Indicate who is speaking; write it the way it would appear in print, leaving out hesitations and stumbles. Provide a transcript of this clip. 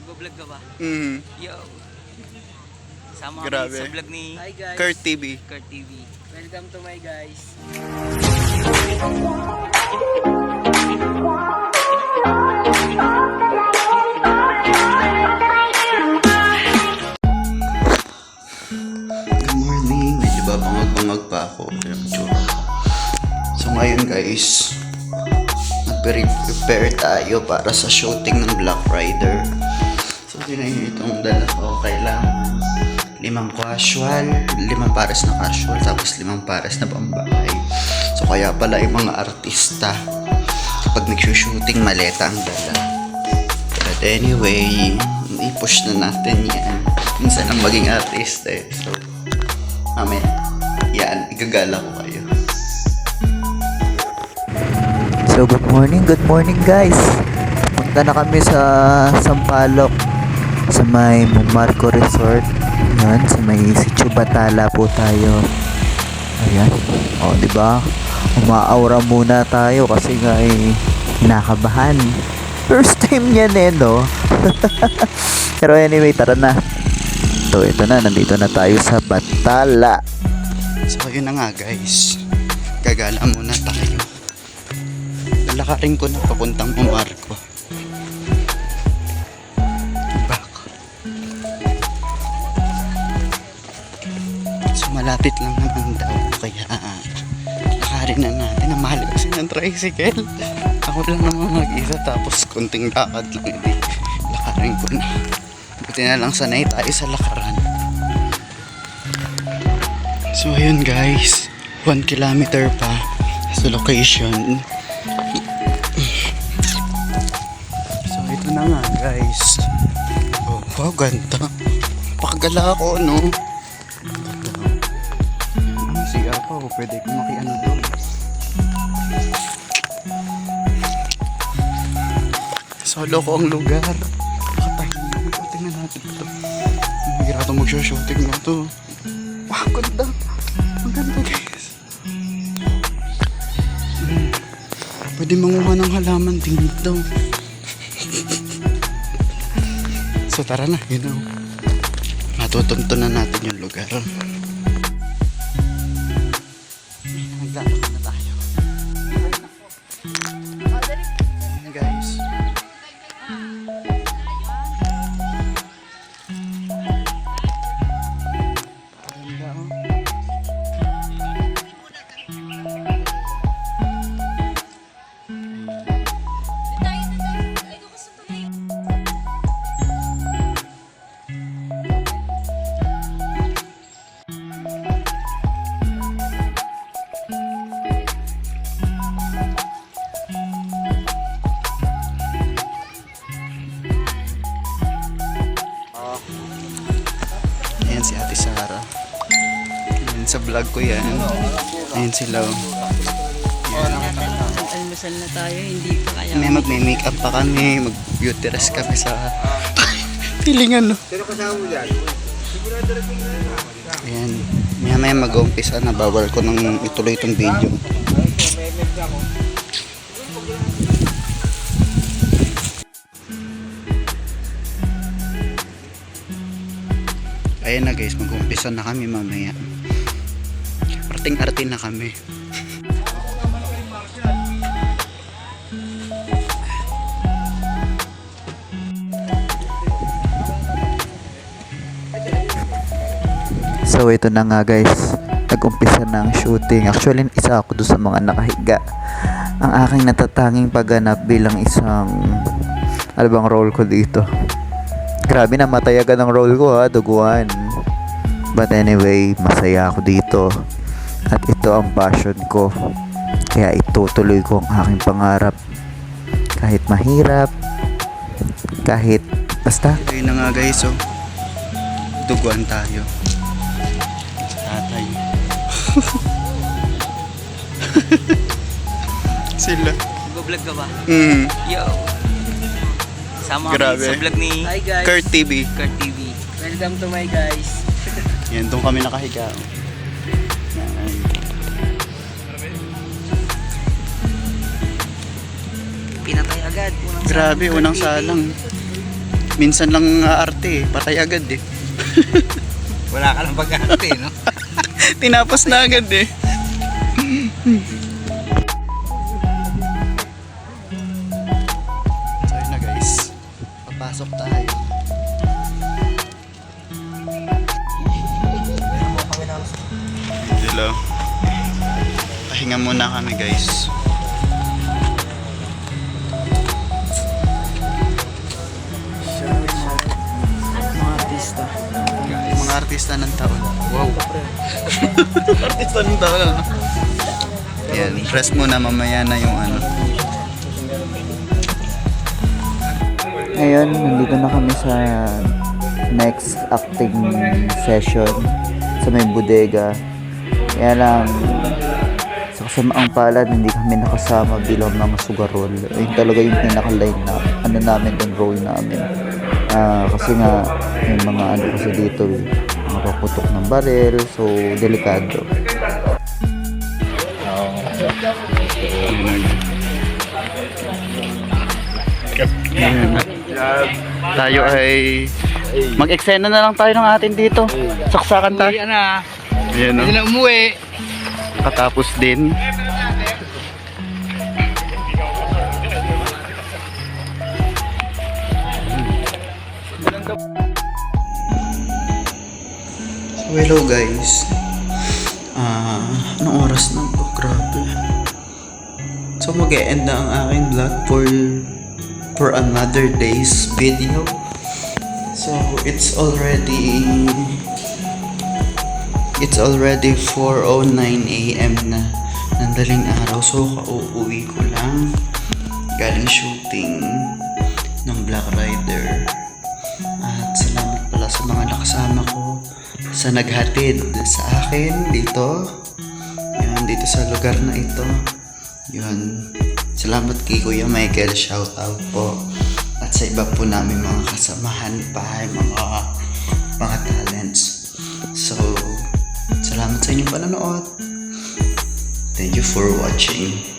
Speaker 1: Nagbablog ka ba?
Speaker 2: Mm.
Speaker 1: Yo. Sama
Speaker 2: Grabe.
Speaker 1: kami sa vlog ni
Speaker 3: Hi guys.
Speaker 2: Kurt TV.
Speaker 1: Kurt TV.
Speaker 3: Welcome to my guys.
Speaker 2: Good morning. Medyo ba bangag-bangag pa ako. So ngayon guys, prepare tayo para sa shooting ng Black Rider. So tinayin itong dala ko. Kailangan 5 casual, 5 pares na casual, tapos 5 pares na pambahay. So kaya pala yung mga artista kapag nag-shooting maleta ang dala. But anyway, i-push na natin yan. Minsan ang maging artista eh. So amen. Yan, igagala ko kayo.
Speaker 4: So good morning guys. Punta na kami sa Sampaloc sa may Marco Resort. Yan, sa may Sitio Batala po tayo. Ayan. O, di ba? Umaaura muna tayo kasi nga kinakabahan. First time niyan no? Pero anyway, tara na. So ito na, nandito na tayo sa Batala.
Speaker 2: So yun na nga guys, gagala muna tayo. Lalakarin ko na papuntang Marco. Back. So malapit lang naman daw, kaya lakarin na natin. Ang mahal kasi ng tricycle. Ako lang naman mag-isa, tapos konting lakad lang, hindi lakarin ko na. Buti na lang sanay tayo sa lakaran. So ayun guys, 1 kilometer pa sa location. So ito na nga guys. Oh, wow, ganda. Pakagala ako, no? Ang siya pa, pwede kong makiano doon. Solo ko ang lugar. Nakatahimik ko, tingnan natin ito. Mahirap itong mag-shooting na ito. Wow, ganda. Ang ganda guys. Pwede manguha ng halaman dito. So tara na, matutuntunan natin yung lugar. Naglalakad na tayo. Ayan guys. Ganda, oh. Ayan si Ate Sara. Ayan sa vlog ko yan. Ayan sila.
Speaker 3: Almusal na tayo, hindi pa kaya.
Speaker 2: May magme-makeup pa kami. Mag-beauty rest kami sa pilingan, no? Ayan. Maya mag-umpisa na. Bawal ko nang ituloy itong video. Ayan na guys, mag-umpisa na kami mamaya. Arting-arting na kami.
Speaker 4: So ito na nga guys, nag-umpisa na ang shooting. Actually, isa ako doon sa mga nakahiga. Ang aking natatanging pagganap bilang isang bang role ko dito. Grabe, namatay agad ang role ko duguan. But anyway, masaya ako dito. At ito ang passion ko. Kaya itutuloy ko ang aking pangarap. Kahit mahirap, kahit basta.
Speaker 2: Ayun na nga guys, so duguan tayo. Sa tatay. Sila.
Speaker 1: Nagbablog ka ba?
Speaker 2: Mm.
Speaker 1: Yo. Sama
Speaker 2: Grabe.
Speaker 1: kami sa vlog ni
Speaker 3: Hi guys.
Speaker 2: Kurt TV.
Speaker 1: Kurt TV.
Speaker 3: Welcome to my guys.
Speaker 2: Yan, doon kami nakahiga. Yan.
Speaker 1: Pinatay agad.
Speaker 2: Grabe, unang salang. Minsan lang arte eh. Patay agad eh.
Speaker 1: Wala ka lang pag-arte, no?
Speaker 2: Tinapos na agad eh. So yun na guys. Papasok tayo. Hello. Pahinga muna kami guys.
Speaker 3: Mga artista.
Speaker 2: Mga artista ng taon. Wow. Artista ng taon, ano? Yan, press muna, mamaya na yung ano.
Speaker 4: Ngayon, nandito na kami sa next acting session sa may bodega. Kaya lang, sa kasamaang palad, hindi kami nakasama bilang mga sugarol. Ayun talaga yung pinaka-line na ano namin, yung role namin. Kasi nga, yung mga ano kasi dito, mga paputok ng barel, so delikado.
Speaker 2: Tayo ay mag-eksena na lang tayo ng atin dito. Saksakan tayo.
Speaker 1: Yan na.
Speaker 2: Ayan,
Speaker 1: Hindi
Speaker 2: no?
Speaker 1: na umuwi.
Speaker 2: Katapos din. So, hello guys. Anong oras na? Oh, grabe. So mag-e-end na ang aking vlog for another day's video. So it's already 4:09 AM na ng daling araw. So kauuwi ko lang galing shooting ng Black Rider. At salamat pala sa mga nakasama ko sa naghatid sa akin dito. Yan, dito sa lugar na ito. Yun. Salamat kay Kuya Michael, shout out po. At sa iba po namin mga kasamahan pa, mga talents. So, salamat sa inyong panonood. Thank you for watching.